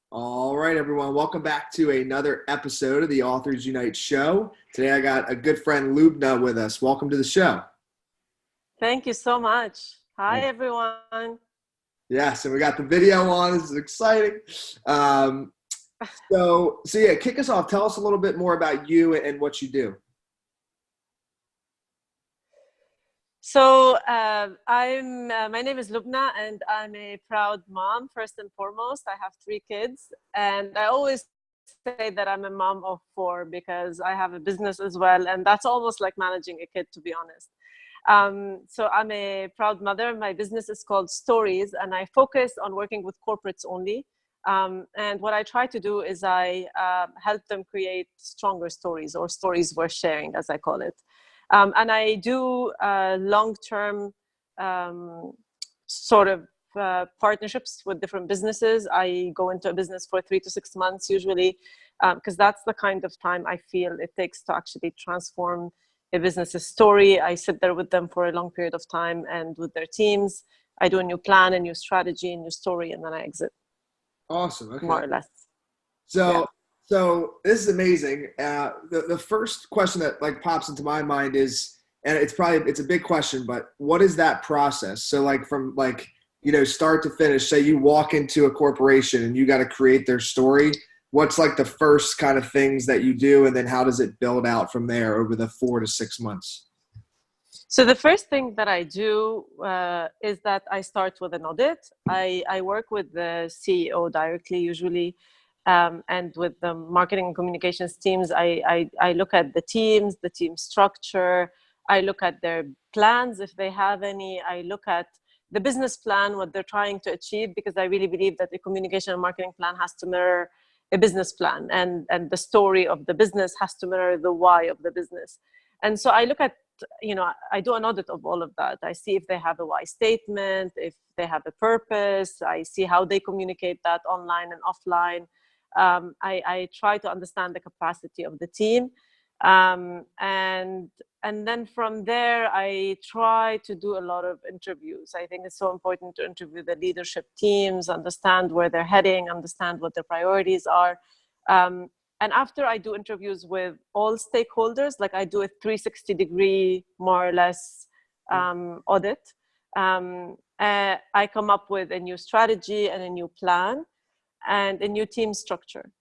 All right, everyone. Welcome back to another episode of the Authors Unite show. Today I got a good friend Lubna with us. Welcome to the show. Thank you so much. Hi, Yeah. everyone. Yes, and we got the video on. This is exciting. Um, so, kick us off. Tell us a little bit more about you and what you do. My name is Lubna, and I'm a proud mom, first and foremost. I have 3 kids, and I always say that I'm a mom of 4 because I have a business as well, and that's almost like managing a kid, to be honest. So I'm a proud mother. My business is called Stories, and I focus on working with corporates only. And what I try to do is I help them create stronger stories, or stories worth sharing, as I call it. And I do long-term sort of partnerships with different businesses. I go into a business for 3 to 6 months usually, because that's the kind of time I feel it takes to actually transform a business's story. I sit there with them for a long period of time and with their teams. I do a new plan, a new strategy, a new story, and then I exit, Awesome. Okay. more or less. Yeah. So this is amazing. The first question that like pops into my mind is, and it's a big question, but what is that process? So like from like, start to finish, say you walk into a corporation and you got to create their story. What's like the first kind of things that you do, and then how does it build out from there over the 4 to 6 months? So the first thing that I do is that I start with an audit. I work with the CEO directly, usually, and with the marketing and communications teams. I look at the team structure. I look at their plans, if they have any. I look at the business plan, what they're trying to achieve, because I really believe that the communication and marketing plan has to mirror a business plan, and the story of the business has to mirror the why of the business. And so I look at, I do an audit of all of that. I see if they have a why statement, if they have a purpose. I see how they communicate that online and offline. I try to understand the capacity of the team. And then from there, I try to do a lot of interviews. I think it's so important to interview the leadership teams, understand where they're heading, understand what their priorities are. Um, and after I do interviews with all stakeholders, like I do a 360-degree, more or less, audit, I come up with a new strategy and a new plan and a new team structure.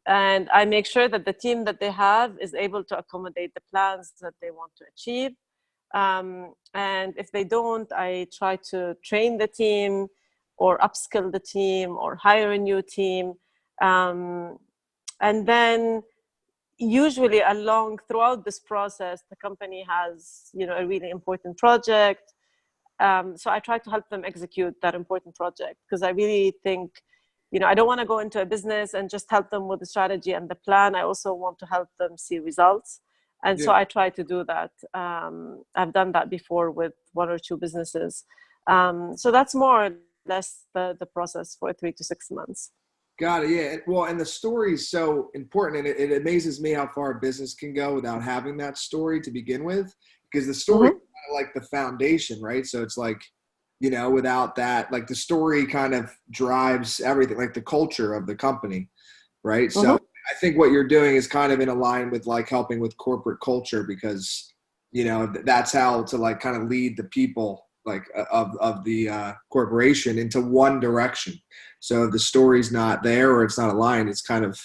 And I make sure that the team that they have is able to accommodate the plans that they want to achieve. And if they don't, I try to train the team or upskill the team or hire a new team. Um, and then usually along throughout this process, the company has, a really important project. So I try to help them execute that important project, because I really think, I don't want to go into a business and just help them with the strategy and the plan. I also want to help them see results. And Yeah. so I try to do that. I've done that before with 1 or 2 businesses. So that's more or less the process for 3 to 6 months. Got it. Yeah. Well, and the story is so important, and it amazes me how far a business can go without having that story to begin with, because the story is Mm-hmm. kind of like the foundation, right? So it's like, without that, like the story kind of drives everything, like the culture of the company, right? So Mm-hmm. I think what you're doing is kind of in line with like helping with corporate culture, because, that's how to like kind of lead the people like of the corporation into one direction. So if the story's not there or it's not aligned, it's kind of,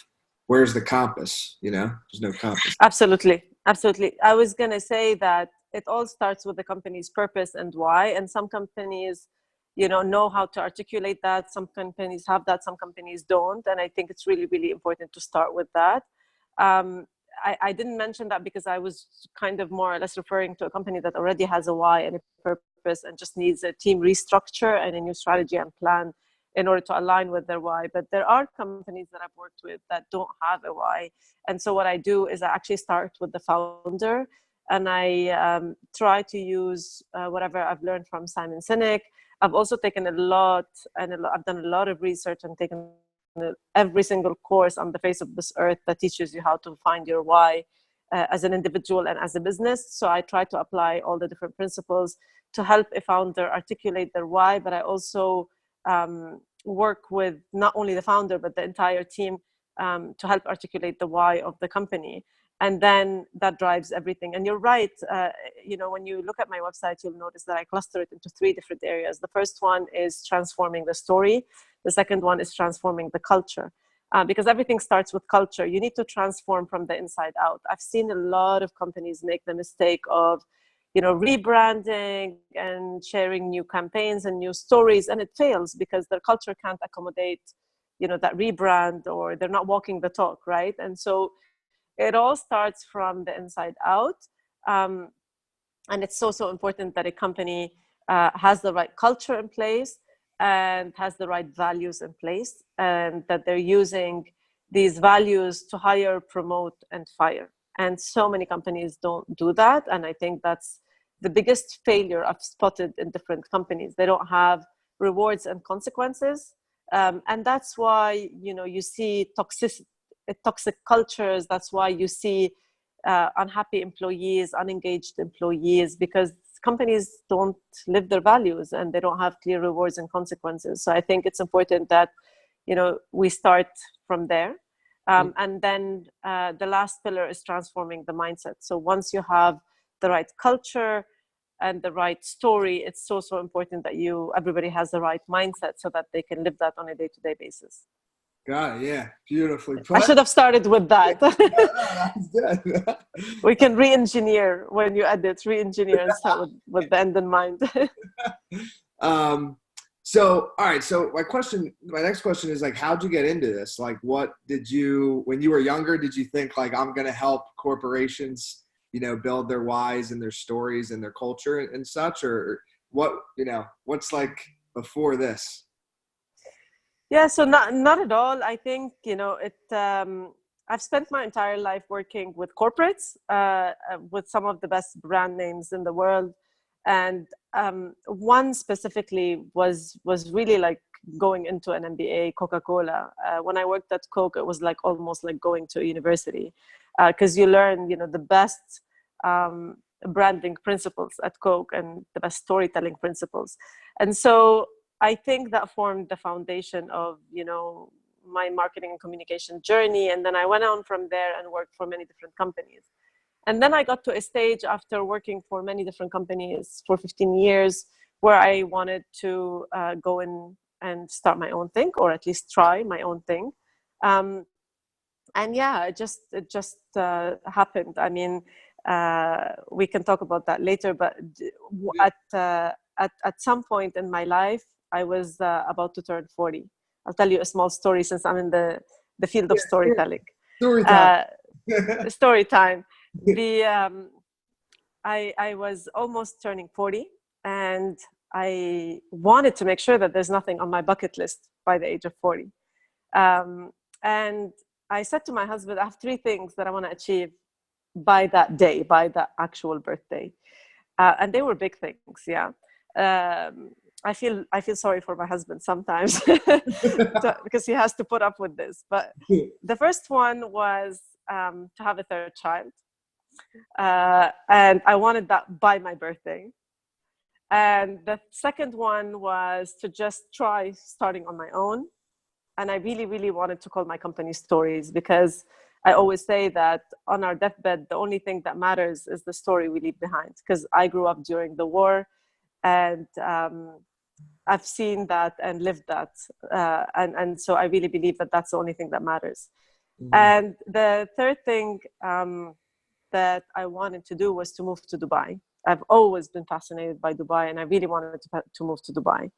where's the compass? There's no compass. Absolutely. Absolutely. I was going to say that it all starts with the company's purpose and why. And some companies, know how to articulate that. Some companies have that, some companies don't. And I think it's really, really important to start with that. Um, I didn't mention that because I was kind of more or less referring to a company that already has a why and a purpose and just needs a team restructure and a new strategy and plan in order to align with their why. But there are companies that I've worked with that don't have a why. And so what I do is I actually start with the founder, and I try to use whatever I've learned from Simon Sinek. I've also taken I've done a lot of research and taken every single course on the face of this earth that teaches you how to find your why as an individual and as a business. So I try to apply all the different principles to help a founder articulate their why, but I also work with not only the founder, but the entire team to help articulate the why of the company. And then that drives everything. And you're right, when you look at my website, you'll notice that I cluster it into 3 different areas. The first one is transforming the story. The second one is transforming the culture. Because everything starts with culture. You need to transform from the inside out. I've seen a lot of companies make the mistake of, rebranding and sharing new campaigns and new stories, and it fails because their culture can't accommodate, that rebrand, or they're not walking the talk, right? And so it all starts from the inside out. And it's so important that a company has the right culture in place and has the right values in place, and that they're using these values to hire, promote, and fire. And so many companies don't do that. And I think that's the biggest failure I've spotted in different companies. They don't have rewards and consequences. And that's why, you see toxic cultures. That's why you see unhappy employees, unengaged employees, because companies don't live their values and they don't have clear rewards and consequences. So I think it's important that, we start from there. And then the last pillar is transforming the mindset. So once you have the right culture and the right story, it's so important that everybody has the right mindset so that they can live that on a day-to-day basis. Got it. Yeah. Beautifully put. I should have started with that. That's good. We can re-engineer when you edit, re-engineer and start with the end in mind. So, all right. So my next question is like, how'd you get into this? Like, when you were younger, did you think like, I'm going to help corporations, build their whys and their stories and their culture and such, or what, what's like before this? Yeah, so not at all. I think, I've spent my entire life working with corporates, with some of the best brand names in the world. And one specifically was really like going into an MBA, Coca-Cola. When I worked at Coke, it was like almost like going to a university, because you learn, the best branding principles at Coke and the best storytelling principles. And so I think that formed the foundation of, my marketing and communication journey. And then I went on from there and worked for many different companies. And then I got to a stage after working for many different companies for 15 years where I wanted to go in and start my own thing, or at least try my own thing. And yeah, it just happened. I mean, we can talk about that later, but at some point in my life, I was about to turn 40. I'll tell you a small story since I'm in the field of storytelling. Story time. Story time. I was almost turning 40, and I wanted to make sure that there's nothing on my bucket list by the age of 40. And I said to my husband, I have 3 things that I want to achieve by that day, by that actual birthday. And they were big things, yeah. I feel sorry for my husband sometimes because he has to put up with this. But the first one was to have a 3rd child. And I wanted that by my birthday. And the second one was to just try starting on my own. And I really, really wanted to call my company Stories, because I always say that on our deathbed, the only thing that matters is the story we leave behind. Because I grew up during the war, and I've seen that and lived that. And so I really believe that that's the only thing that matters. Mm-hmm. And the third thing that I wanted to do was to move to Dubai. I've always been fascinated by Dubai, and I really wanted to move to Dubai.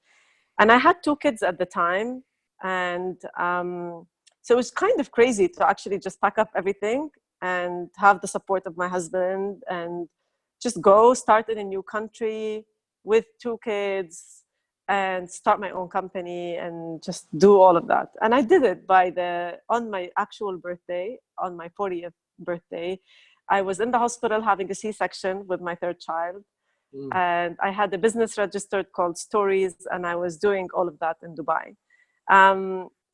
And I had 2 kids at the time. And so it was kind of crazy to actually just pack up everything and have the support of my husband and just go start in a new country with 2 kids and start my own company and just do all of that. And I did it on my actual birthday, on my 40th birthday. I was in the hospital having a C-section with my 3rd child. And I had a business registered called Stories, and I was doing all of that in Dubai.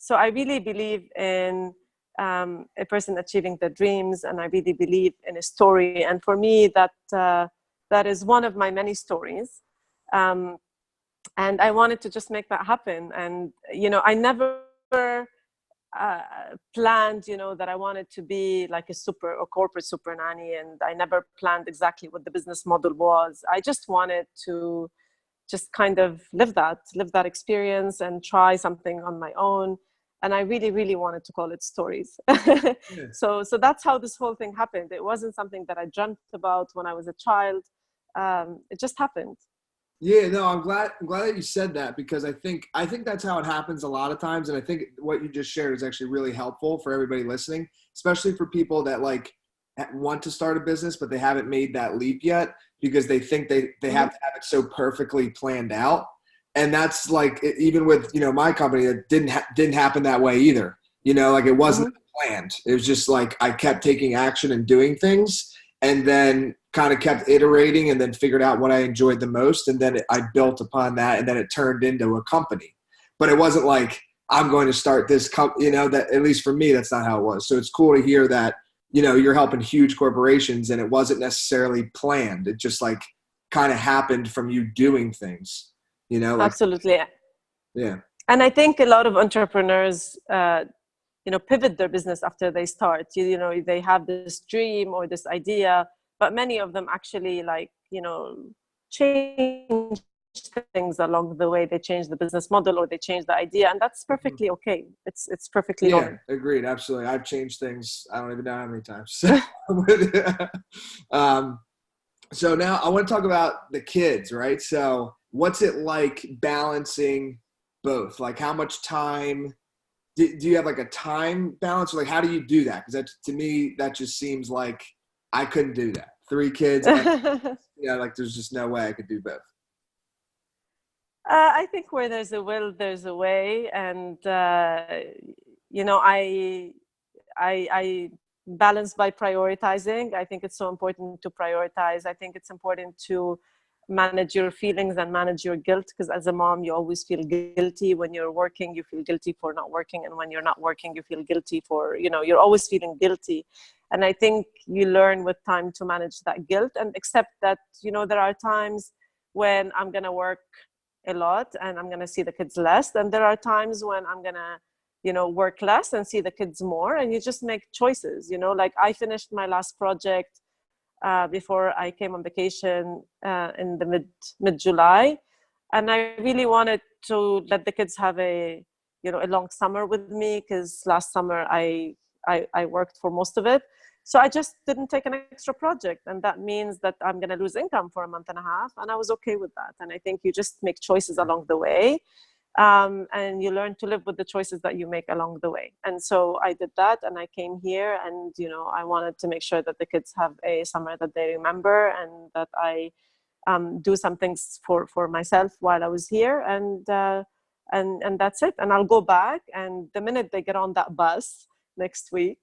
So I really believe in a person achieving their dreams, and I really believe in a story. And for me, that is one of my many stories. and I wanted to just make that happen. And, you know, I never planned, you know, that I wanted to be like a corporate super nanny. And I never planned exactly what the business model was. I just wanted to just kind of live that experience and try something on my own. And I really, really wanted to call it stories. Yeah. So that's how this whole thing happened. It wasn't something that I dreamt about when I was a child. It just happened. Yeah, no, I'm glad that you said that, because I think that's how it happens a lot of times. And I think what you just shared is actually really helpful for everybody listening, especially for people that like want to start a business, but they haven't made that leap yet because they think they have to have it so perfectly planned out. And that's like, even with, you know, my company, that didn't happen that way either. You know, like it wasn't planned. It was just like, I kept taking action and doing things, and then kind of kept iterating, and then figured out what I enjoyed the most. And then I built upon that, and then it turned into a company. But it wasn't like, I'm going to start this company, you know, that, at least for me, that's not how it was. So it's cool to hear that, you know, you're helping huge corporations and it wasn't necessarily planned. It just like kind of happened from you doing things, you know, like, Absolutely. yeah. And I think a lot of entrepreneurs, you know, pivot their business after they start. You know, they have this dream or this idea, but many of them actually, like, you know, change things along the way. They change the business model or they change the idea, and that's perfectly okay. It's perfectly Yeah, normal. agreed. Absolutely. I've changed things. I don't even know how many times. um, so now I want to talk about the kids, right? So what's it like balancing both? Like, how much time do you have, like a time balance? Or like, how do you do that? Because that, to me, that just seems like I couldn't do that. 3 kids, and yeah, like there's just no way I could do both. I think where there's a will, there's a way, and you know, I balance by prioritizing. I think it's so important to prioritize. I think it's important to manage your feelings and manage your guilt, because as a mom, you always feel guilty when you're working. You feel guilty for not working, and when you're not working, you feel guilty for, you know, you're always feeling guilty. And I think you learn with time to manage that guilt and accept that, you know, there are times when I'm gonna work a lot and I'm gonna see the kids less, and there are times when I'm gonna, you know, work less and see the kids more. And you just make choices, you know. Like, I finished my last project before I came on vacation in the mid July, and I really wanted to let the kids have a, you know, a long summer with me, because last summer I worked for most of it. So I just didn't take an extra project, and that means that I'm going to lose income for a month and a half, and I was okay with that. And I think you just make choices along the way, and you learn to live with the choices that you make along the way. And so I did that, and I came here, and, you know, I wanted to make sure that the kids have a summer that they remember, and that I do some things for myself while I was here, and that's it. And I'll go back, and the minute they get on that bus next week,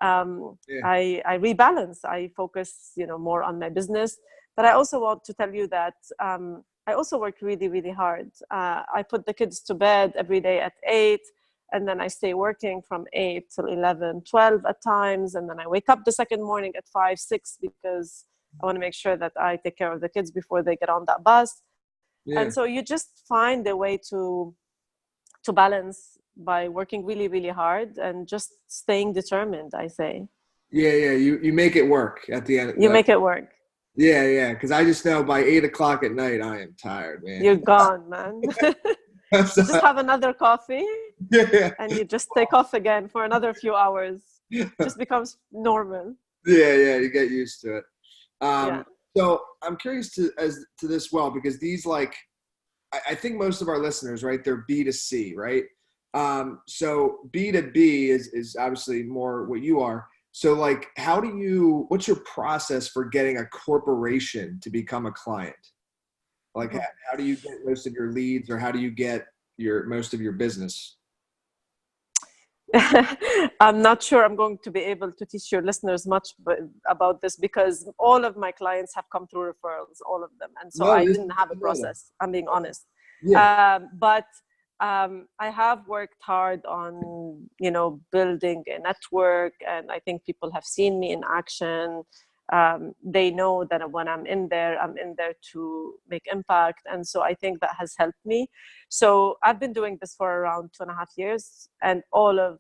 Yeah. I rebalance. I focus, you know, more on my business. But I also want to tell you that I also work really, really hard. I put the kids to bed every day at 8, and then I stay working from 8 till 11, 12 at times. And then I wake up the second morning at 5, 6, because I want to make sure that I take care of the kids before they get on that bus. And Yeah. so you just find a way to balance by working really, really hard and just staying determined, I say. Yeah. Yeah. You make it work at the end. You make it work. Yeah. Yeah. Because I just know by 8 o'clock at night, I am tired, man. You're gone, man. You just have another coffee Yeah. and you just take off again for another few hours. Just becomes normal. Yeah. Yeah. You get used to it. Yeah. So I'm curious to this, well, because these, like, I think most of our listeners, right, they're B2C, right? So B2B is obviously more what you are. So like, what's your process for getting a corporation to become a client? Like, how do you get most of your leads, or how do you get most of your business? I'm not sure I'm going to be able to teach your listeners much about this, because all of my clients have come through referrals, all of them. And so No, I this didn't is have a another. process, I'm being honest. Yeah. But I have worked hard on, you know, building a network, and I think people have seen me in action. They know that when I'm in there to make impact. And so I think that has helped me. So I've been doing this for around 2.5 years, and more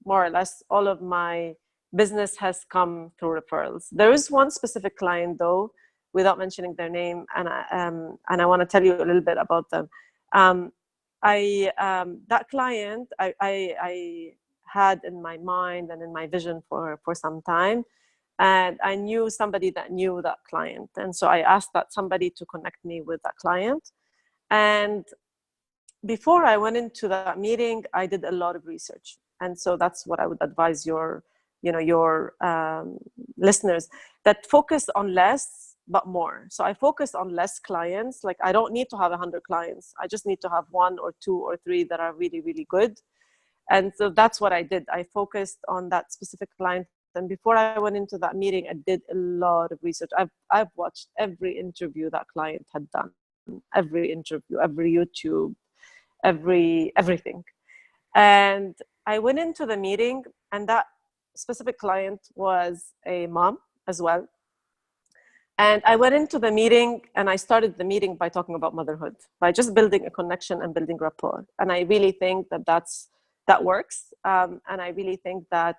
or less all of my business has come through referrals. There is one specific client though, without mentioning their name, and I want to tell you a little bit about them. That client I had in my mind and in my vision for some time, and I knew somebody that knew that client, and so I asked that somebody to connect me with that client. And before I went into that meeting, I did a lot of research, and so that's what I would advise your listeners, that focus on less but more. So I focused on less clients. Like, I don't need to have 100 clients. I just need to have 1 or 2 or 3 that are really, really good. And so that's what I did. I focused on that specific client. And before I went into that meeting, I did a lot of research. I've watched every interview that client had done, every interview, every YouTube, everything. And I went into the meeting, and that specific client was a mom as well. And I went into the meeting, and I started the meeting by talking about motherhood, by just building a connection and building rapport. And I really think that works. And I really think that,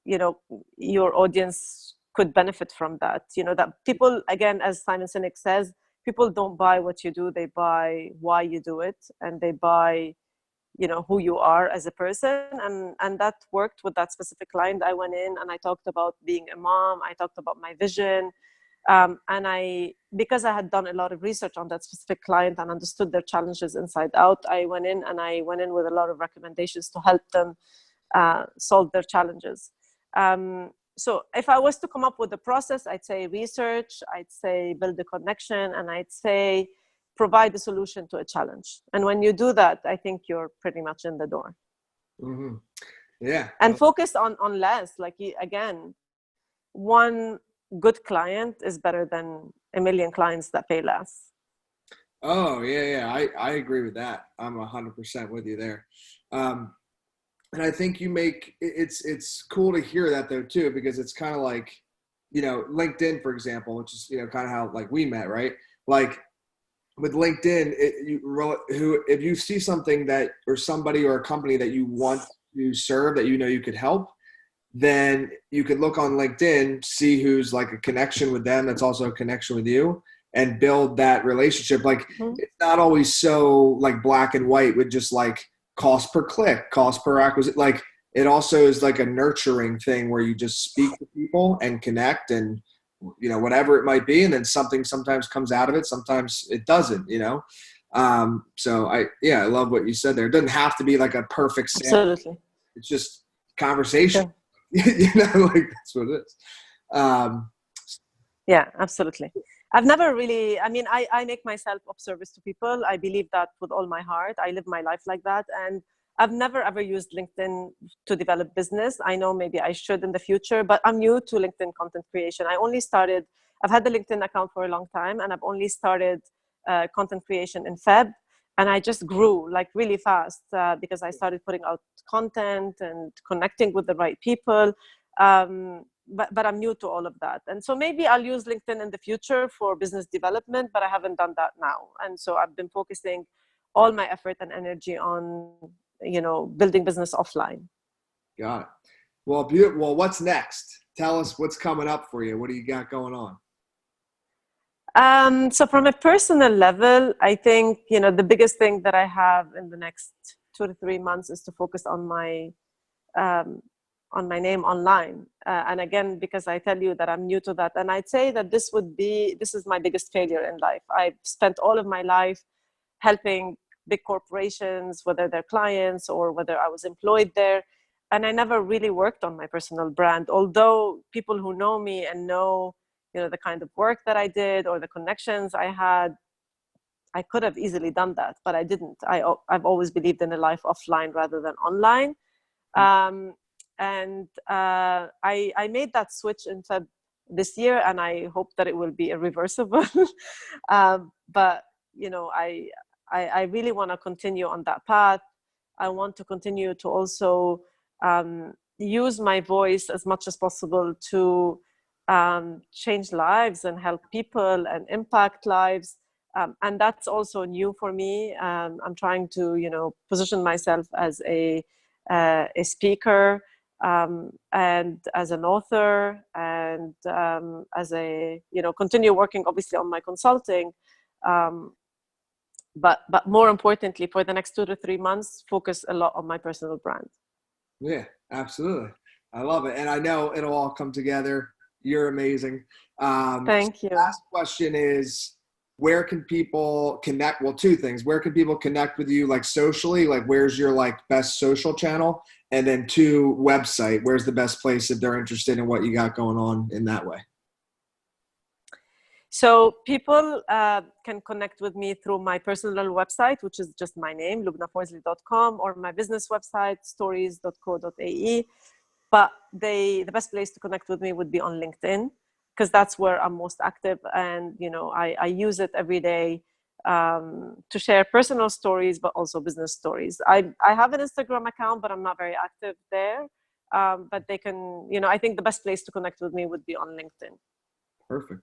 your audience could benefit from that. That people, again, as Simon Sinek says, people don't buy what you do, they buy why you do it, and they buy, who you are as a person. And that worked with that specific client. I went in and I talked about being a mom. I talked about my vision. And because I had done a lot of research on that specific client and understood their challenges inside out, I went in with a lot of recommendations to help them solve their challenges. So if I was to come up with a process, I'd say research, I'd say build a connection, and I'd say provide a solution to a challenge. And when you do that, I think you're pretty much in the door. Mm-hmm. Yeah. And focus on less. Like, again, one good client is better than a million clients that pay less. Oh, yeah. I agree with that. I'm 100% with you there. And I think it's cool to hear that though too, because it's kind of like, LinkedIn, for example, which is, kind of how like we met, right? Like with LinkedIn, if you see something or somebody or a company that you want to serve, that you could help, then you could look on LinkedIn, see who's like a connection with them that's also a connection with you, and build that relationship. Like, It's not always so like black and white with just like cost per click, cost per acquisition. Like, it also is like a nurturing thing where you just speak to people and connect, and whatever it might be, and then something sometimes comes out of it, sometimes it doesn't. So I love what you said there. It doesn't have to be like a perfect sale. Absolutely. It's just conversation. Sure. Like that's what it is. Yeah, absolutely. I've never really, I make myself of service to people. I believe that with all my heart. I live my life like that. And I've never ever used LinkedIn to develop business. I know maybe I should in the future, but I'm new to LinkedIn content creation. I've had the LinkedIn account for a long time, and I've only started content creation in Feb. And I just grew like really fast because I started putting out content and connecting with the right people. But I'm new to all of that. And so maybe I'll use LinkedIn in the future for business development, but I haven't done that now. And so I've been focusing all my effort and energy on, building business offline. Got it. Well, beautiful. Well, what's next? Tell us what's coming up for you. What do you got going on? So from a personal level, I think, the biggest thing that I have in the next 2 to 3 months is to focus on my name online. And again, because I tell you that I'm new to that, and I'd say that this is my biggest failure in life. I've spent all of my life helping big corporations, whether they're clients or whether I was employed there. And I never really worked on my personal brand, although people who know me and know, the kind of work that I did or the connections I had, I could have easily done that, but I didn't. I've always believed in a life offline rather than online. And I made that switch in Feb this year, and I hope that it will be irreversible. But I really want to continue on that path. I want to continue to also use my voice as much as possible to change lives and help people and impact lives. And that's also new for me. I'm trying to, position myself as a speaker, and as an author, and as a, continue working obviously on my consulting. But more importantly, for the next 2 to 3 months, focus a lot on my personal brand. Yeah, absolutely. I love it. And I know it'll all come together. You're amazing. Thank you. Last question is, where can people connect? Well, two things. Where can people connect with you, like socially? Like, where's your like best social channel? And then two, website. Where's the best place if they're interested in what you got going on in that way? So people can connect with me through my personal website, which is just my name, lubnaforzley.com, or my business website, stories.co.ae. But the best place to connect with me would be on LinkedIn, because that's where I'm most active. And, I use it every day to share personal stories, but also business stories. I have an Instagram account, but I'm not very active there. But they can, I think the best place to connect with me would be on LinkedIn. Perfect.